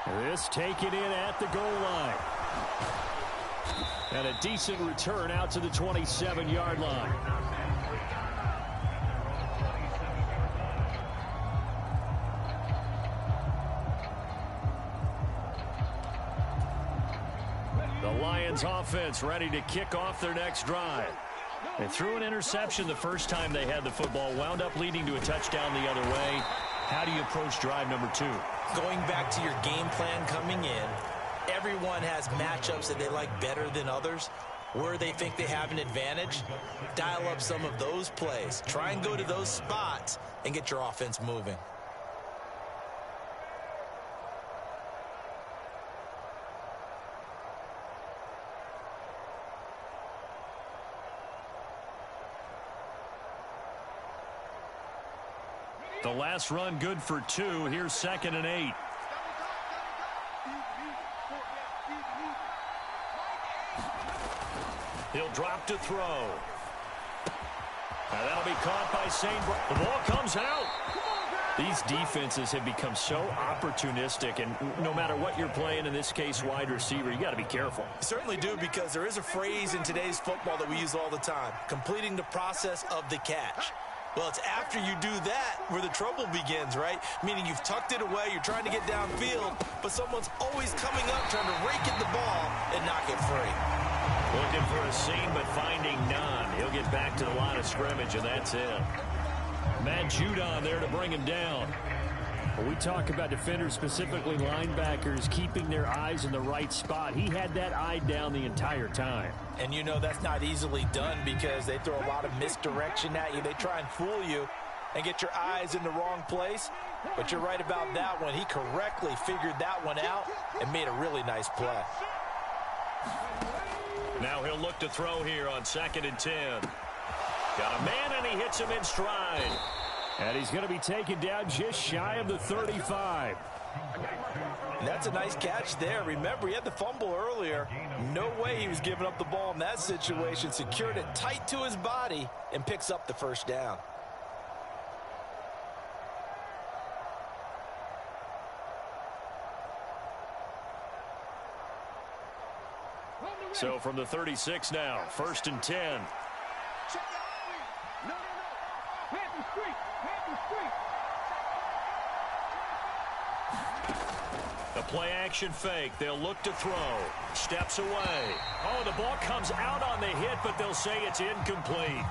This taken in at the goal line. And a decent return out to the 27-yard line. The Lions offense ready to kick off their next drive. They threw an interception the first time they had the football, wound up leading to a touchdown the other way. How do you approach drive number 2? Going back to your game plan coming in, everyone has matchups that they like better than others. Where they think they have an advantage, dial up some of those plays. Try and go to those spots and get your offense moving. The last run good for 2. Here's 2nd and 8. He'll drop to throw. Now that'll be caught by St. The ball comes out. These defenses have become so opportunistic, and no matter what you're playing, in this case wide receiver, you got to be careful. You certainly do, because there is a phrase in today's football that we use all the time: completing the process of the catch. Well, it's after you do that where the trouble begins, right? Meaning you've tucked it away, you're trying to get downfield, but someone's always coming up trying to rake at the ball and knock it free. Looking for a seam, but finding none. He'll get back to the line of scrimmage, and that's it. Matt Judon there to bring him down. When we talk about defenders, specifically linebackers, keeping their eyes in the right spot, he had that eye down the entire time. And you know that's not easily done, because they throw a lot of misdirection at you. They try and fool you and get your eyes in the wrong place. But you're right about that one. He correctly figured that one out and made a really nice play. Now he'll look to throw here on 2nd and 10. Got a man, and he hits him in stride. And he's going to be taken down just shy of the 35. And that's a nice catch there. Remember, he had the fumble earlier. No way he was giving up the ball in that situation. Secured it tight to his body and picks up the first down. So from the 36 now, 1st and 10. The play action fake. They'll look to throw. Steps away. Oh, the ball comes out on the hit, but they'll say it's incomplete.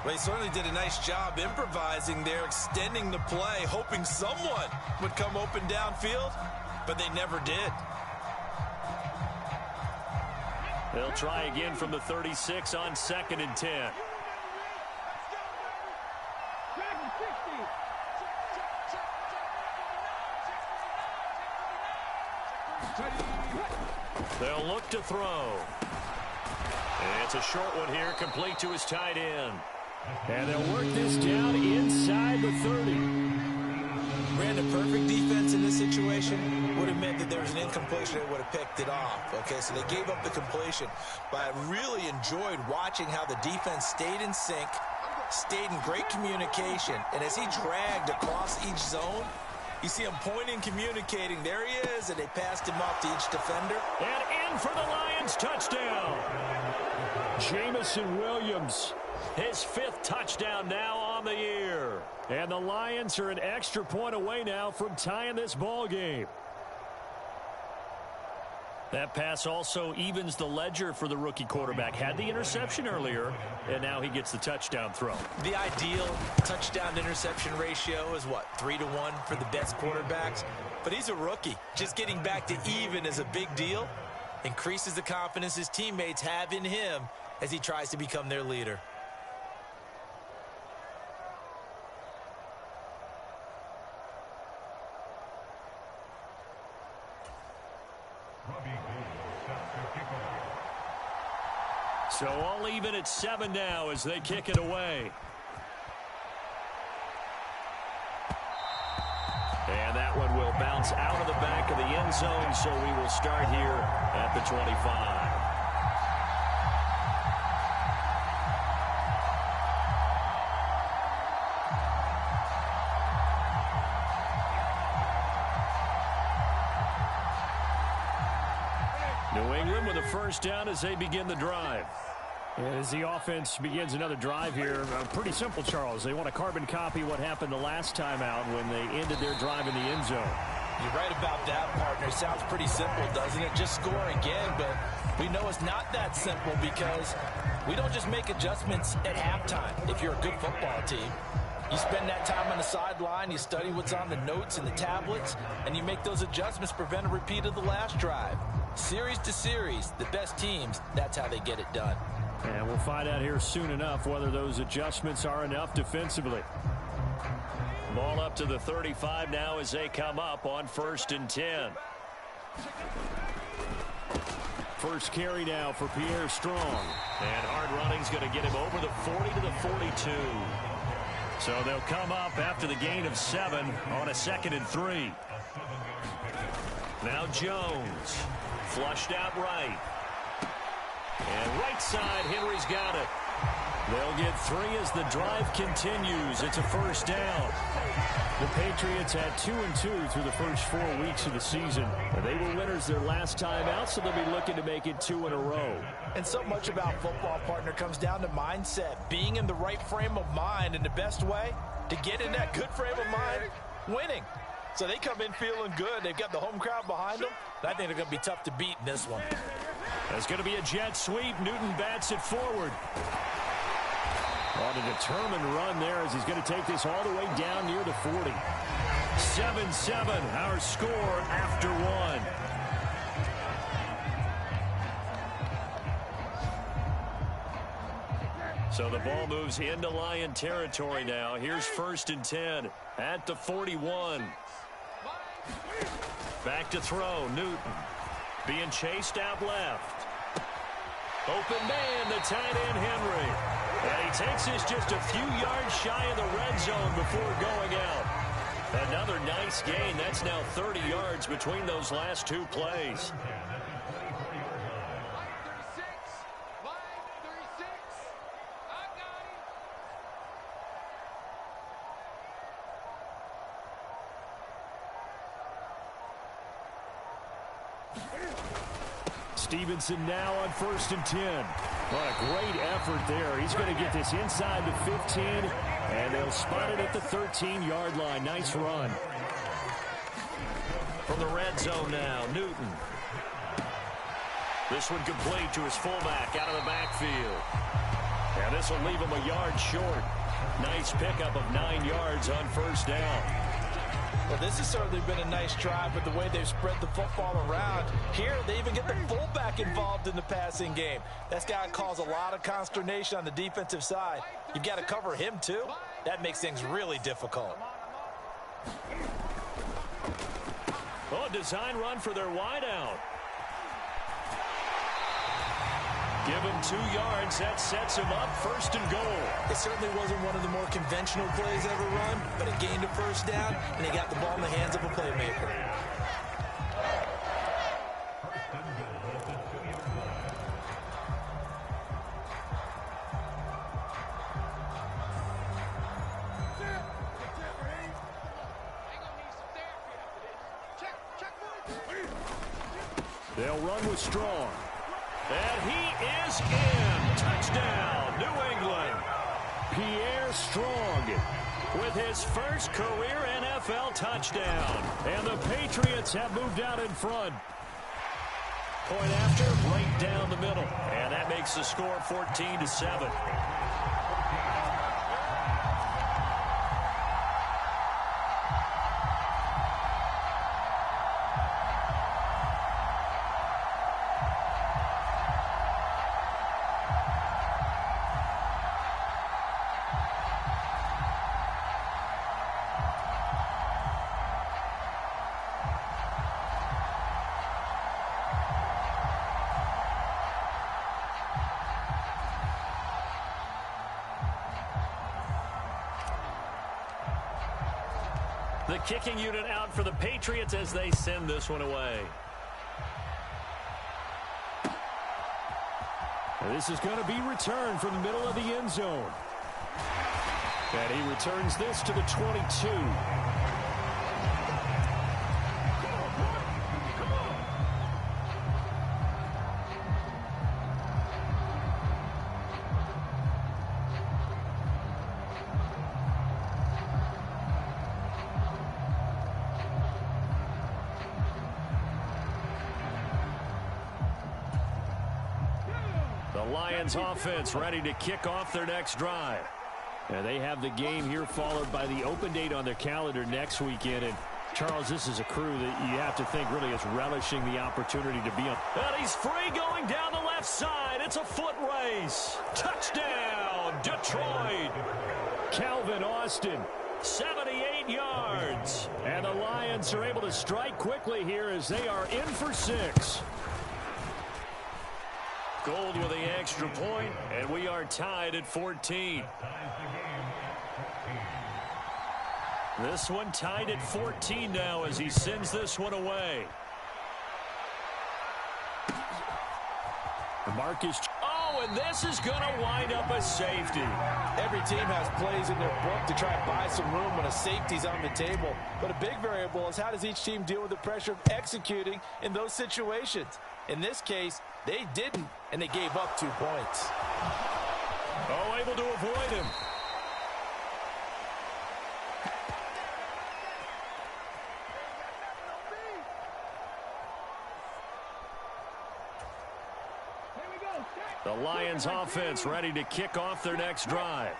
Well, he certainly did a nice job improvising there, extending the play, hoping someone would come open downfield, but they never did. They'll try again from the 36 on 2nd and 10. They'll look to throw. It's a short one here, complete to his tight end. And they'll work this down inside the 30. Brandon, perfect defense in this situation would have meant that there was an incompletion. They would have picked it off. Okay, so they gave up the completion. But I really enjoyed watching how the defense stayed in sync, stayed in great communication. And as he dragged across each zone, you see him pointing, communicating. There he is, and they passed him off to each defender. And in for the Lions touchdown. Jamison Williams, his 5th touchdown now on the year. And the Lions are an extra point away now from tying this ball game. That pass also evens the ledger for the rookie quarterback. Had the interception earlier, and now he gets the touchdown throw. The ideal touchdown-interception ratio is what, 3-to-1 for the best quarterbacks? But he's a rookie. Just getting back to even is a big deal. Increases the confidence his teammates have in him as he tries to become their leader. So all even at 7 now as they kick it away. And that one will bounce out of the back of the end zone, so we will start here at the 25. New England with a first down as they begin the drive. As the offense begins another drive here, pretty simple, Charles. They want to carbon copy what happened the last time out when they ended their drive in the end zone. You're right about that, partner. Sounds pretty simple, doesn't it? Just score again, but we know it's not that simple because we don't just make adjustments at halftime if you're a good football team. You spend that time on the sideline, you study what's on the notes and the tablets, and you make those adjustments to prevent a repeat of the last drive. Series to series, the best teams, that's how they get it done. And we'll find out here soon enough whether those adjustments are enough defensively. Ball up to the 35 now as they come up on 1st and 10. First carry now for Pierre Strong. And hard running's going to get him over the 40 to the 42. So they'll come up after the gain of 7 on a 2nd and 3. Now Jones. Flushed out right. And right side, Henry's got it. They'll get 3 as the drive continues. It's a first down. The Patriots had 2-2 through the first 4 weeks of the season. They were winners their last time out, so they'll be looking to make it 2 in a row. And so much about football, partner, comes down to mindset. Being in the right frame of mind, and the best way to get in that good frame of mind, winning. So they come in feeling good. They've got the home crowd behind them. I think they're going to be tough to beat in this one. There's going to be a jet sweep. Newton bats it forward. On a determined run there as he's going to take this all the way down near the 40. 7-7, our score after 1. So the ball moves into Lion territory now. Here's 1st and 10 at the 41. Back to throw, Newton. Being chased out left. Open man, the tight end, Henry. And he takes this just a few yards shy of the red zone before going out. Another nice gain. That's now 30 yards between those last 2 plays. Stevenson now on 1st and 10. What a great effort there. He's going to get this inside the 15, and they'll spot it at the 13-yard line. Nice run. From the red zone now, Newton. This one complete to his fullback out of the backfield. And this will leave him a yard short. Nice pickup of 9 yards on 1st down. Well, this has certainly been a nice drive with the way they've spread the football around. Here, they even get the fullback involved in the passing game. That's got to cause a lot of consternation on the defensive side. You've got to cover him, too. That makes things really difficult. Oh, design run for their wideout. Give him 2 yards. That sets him up 1st and goal. It certainly wasn't one of the more conventional plays ever run, but it gained a 1st down, and he got the ball in the hands of a playmaker. They'll run with Strong. And he is in. Touchdown, New England. Pierre Strong with his first career NFL touchdown. And the Patriots have moved out in front. Point after, right down the middle. And that makes the score 14-7. The kicking unit out for the Patriots as they send this one away. And this is going to be returned from the middle of the end zone. And he returns this to the 22. Lions offense ready to kick off their next drive. And they have the game here followed by the open date on their calendar next weekend. And Charles, this is a crew that you have to think really is relishing the opportunity to be on. And he's free going down the left side. It's a foot race. Touchdown, Detroit. Calvin Austin, 78 yards. And the Lions are able to strike quickly here as they are in for 6. Gold with the extra point, and we are tied at 14. This one tied at 14 now as he sends this one away. Marcus. Oh, and this is going to wind up a safety. Every team has plays in their book to try and buy some room when a safety's on the table. But a big variable is how does each team deal with the pressure of executing in those situations. In this case, they didn't, and they gave up 2 points. Oh, able to avoid him. The Lions offense ready to kick off their next drive.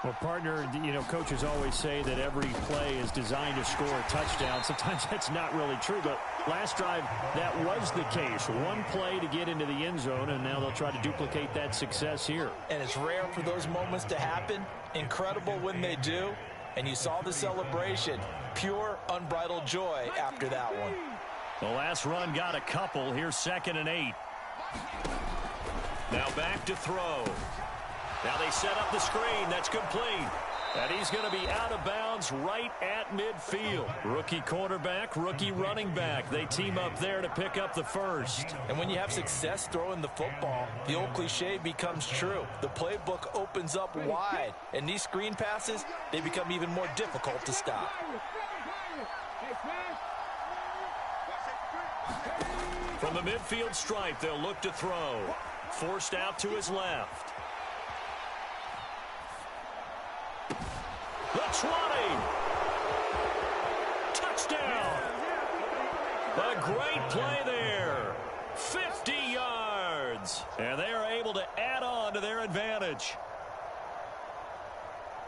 Well, partner, coaches always say that every play is designed to score a touchdown. Sometimes that's not really true, but last drive, that was the case. One play to get into the end zone, and now they'll try to duplicate that success here. And it's rare for those moments to happen. Incredible when they do. And you saw the celebration. Pure, unbridled joy after that one. The last run got a couple. Here's 2nd and 8. Now back to throw. Now they set up the screen. That's complete. And he's going to be out of bounds right at midfield. Rookie quarterback, rookie running back. They team up there to pick up the first. And when you have success throwing the football, the old cliche becomes true. The playbook opens up wide. And these screen passes, they become even more difficult to stop. From the midfield stripe, they'll look to throw. Forced out to his left. The 20. Touchdown. A great play there. 50 yards. And they are able to add on to their advantage.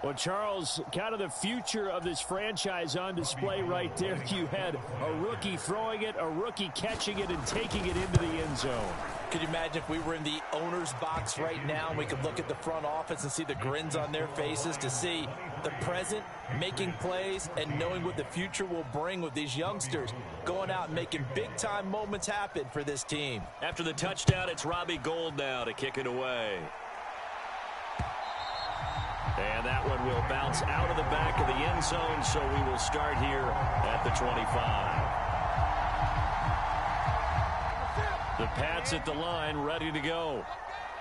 Well, Charles, kind of the future of this franchise on display right there. You had a rookie throwing it, a rookie catching it, and taking it into the end zone. Could you imagine if we were in the owner's box right now and we could look at the front office and see the grins on their faces, to see the present making plays and knowing what the future will bring with these youngsters going out and making big-time moments happen for this team. After the touchdown, it's Robbie Gould now to kick it away. And that one will bounce out of the back of the end zone, so we will start here at the 25. The Pats at the line, ready to go.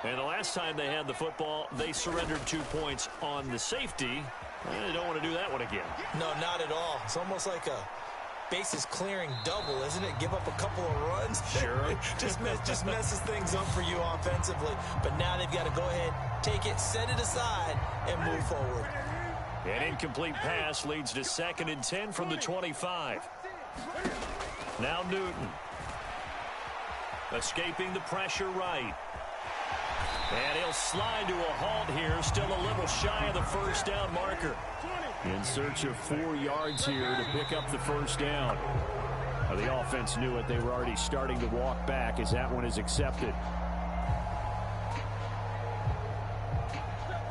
And the last time they had the football, they surrendered 2 points on the safety. They don't want to do that one again. No, not at all. It's almost like a bases clearing double, isn't it? Give up a couple of runs. Sure. just messes things up for you offensively. But now they've got to go ahead, take it, set it aside, and move forward. An incomplete pass leads to 2nd and 10 from the 25. Now Newton. Escaping the pressure right. And he'll slide to a halt here. Still a little shy of the first down marker. In search of 4 yards here to pick up the first down. Now the offense knew it. They were already starting to walk back as that one is accepted.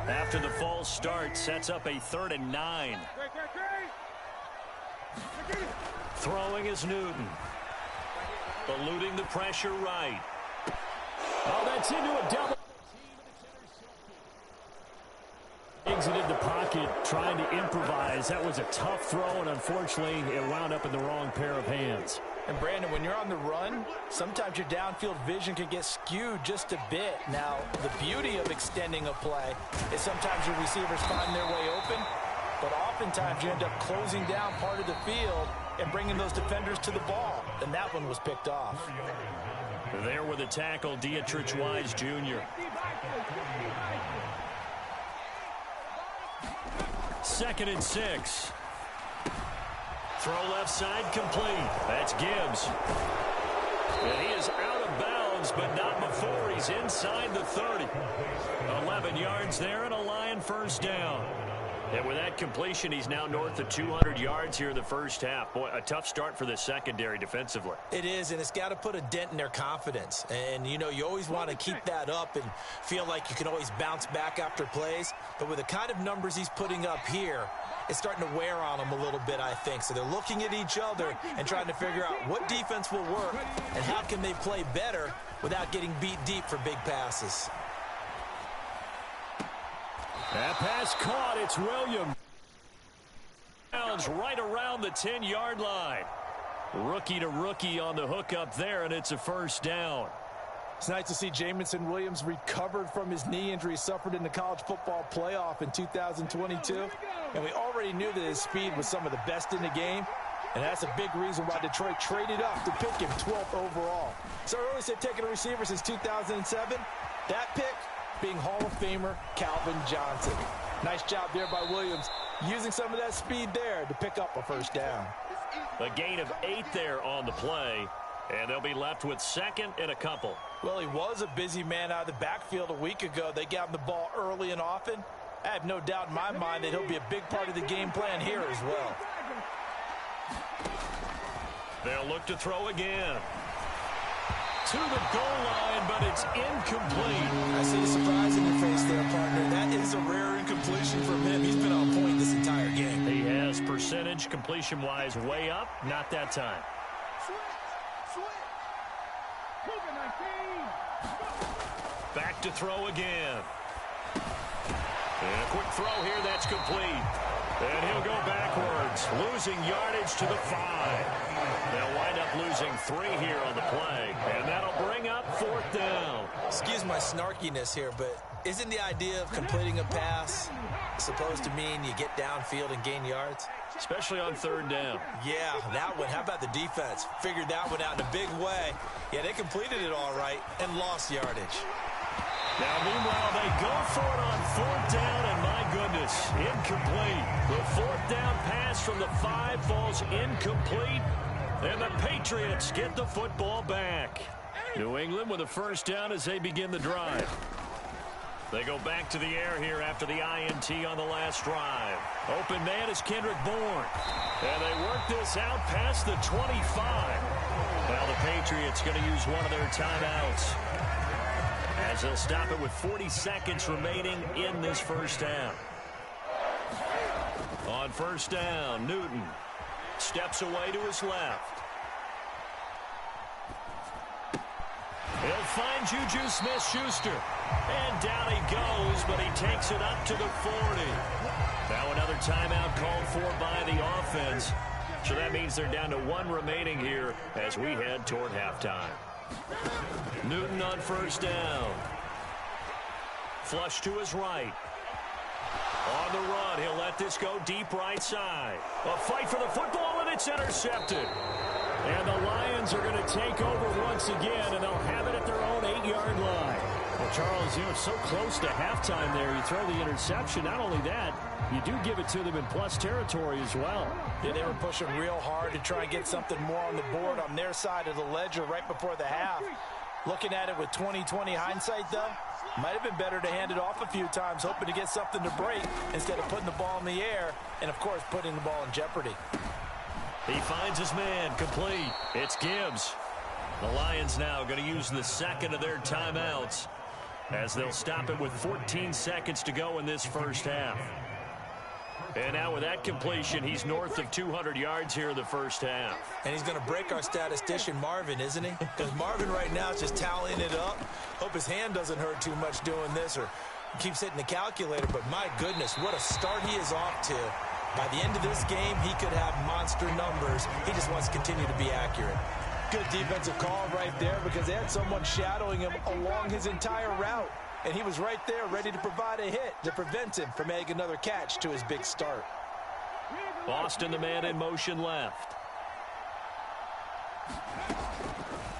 After the false start, sets up a 3rd and 9. Throwing is Newton. Eluding the pressure right. Oh, that's into a double. Exited the pocket, trying to improvise. That was a tough throw, and unfortunately, it wound up in the wrong pair of hands. And, Brandon, when you're on the run, sometimes your downfield vision can get skewed just a bit. Now, the beauty of extending a play is sometimes your receivers find their way open, but oftentimes you end up closing down part of the field and bringing those defenders to the ball. And that one was picked off. There with the tackle, Dietrich Wise Jr. 2nd and 6. Throw left side complete. That's Gibbs. And he is out of bounds runs, but not before he's inside the 30. 11 yards there and a Lion first down. And with that completion, he's now north of 200 yards here in the first half. Boy, a tough start for the secondary defensively. It is, and it's got to put a dent in their confidence. And, you know, you always want to keep that up and feel like you can always bounce back after plays. But with the kind of numbers he's putting up here, it's starting to wear on them a little bit, I think. So they're looking at each other and trying to figure out what defense will work and how can they play better without getting beat deep for big passes. That pass caught. It's Williams. Right around the 10-yard line. Rookie to rookie on the hook up there, and it's a first down. It's nice to see Jamison Williams recovered from his knee injury suffered in the college football playoff in 2022. And we already knew that his speed was some of the best in the game. And that's a big reason why Detroit traded up to pick him 12th overall. So I always said taking a receiver since 2007. That pick being Hall of Famer Calvin Johnson. Nice job there by Williams, using some of that speed there to pick up a first down. A gain of 8 there on the play, and they'll be left with second and a couple. Well, he was a busy man out of the backfield a week ago. They got him the ball early and often. I have no doubt in my mind that he'll be a big part of the game plan here as well. They'll look to throw again. To the goal line, but it's incomplete. I see the surprise in your face there, partner. That is a rare incompletion from him. He's been on point this entire game. He has percentage completion-wise way up. Not that time. Back to throw again. And a quick throw here. That's complete. And he'll go backwards, losing yardage to the 5. They'll wind up losing 3 here on the play, and that'll bring up 4th down. Excuse my snarkiness here, but isn't the idea of completing a pass supposed to mean you get downfield and gain yards? Especially on 3rd down. Yeah, that one. How about the defense? Figured that one out in a big way. Yeah, they completed it all right and lost yardage. Now, meanwhile, they go for it on 4th down, and my goodness, incomplete. The 4th down pass from the 5 falls incomplete, and the Patriots get the football back. New England with a first down as they begin the drive. They go back to the air here after the INT on the last drive. Open man is Kendrick Bourne. And they work this out past the 25. Now the Patriots going to use one of their timeouts, as they'll stop it with 40 seconds remaining in this first half. On first down, Newton steps away to his left. He'll find Juju Smith-Schuster. And down he goes, but he takes it up to the 40. Now another timeout called for by the offense. So that means they're down to 1 remaining here as we head toward halftime. Newton on first down. Flush to his right. On the run, he'll let this go deep right side. A fight for the football, and it's intercepted. And the Lions are going to take over once again, and they'll have it at their own 8-yard line. Well, Charles, you know, so close to halftime there. You throw the interception. Not only that, you do give it to them in plus territory as well. Yeah, they were pushing real hard to try and get something more on the board on their side of the ledger right before the half. Looking at it with 20/20 hindsight, though, might have been better to hand it off a few times, hoping to get something to break instead of putting the ball in the air and, of course, putting the ball in jeopardy. He finds his man, complete. It's Gibbs. The Lions now going to use the second of their timeouts as they'll stop it with 14 seconds to go in this first half. And now with that completion, he's north of 200 yards here in the first half. And he's going to break our statistician, Marvin, isn't he? Because Marvin right now is just tallying it up. Hope his hand doesn't hurt too much doing this or keeps hitting the calculator. But my goodness, what a start he is off to. By the end of this game, he could have monster numbers. He just wants to continue to be accurate. Good defensive call right there because they had someone shadowing him along his entire route. And he was right there ready to provide a hit to prevent him from making another catch to his big start. Boston, the man in motion left.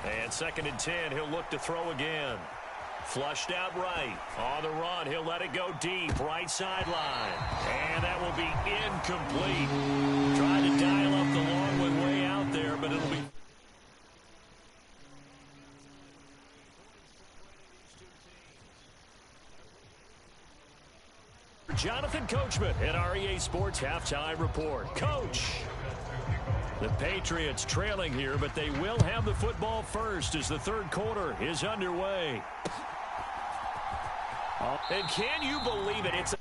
And 2nd and 10, he'll look to throw again. Flushed out right. On the run, he'll let it go deep. Right sideline. And that will be incomplete. Tried to dial up the long one way out there, but it'll be... Jonathan Coachman at our EA Sports Halftime Report. Coach. The Patriots trailing here, but they will have the football first as the third quarter is underway. And can you believe it? It's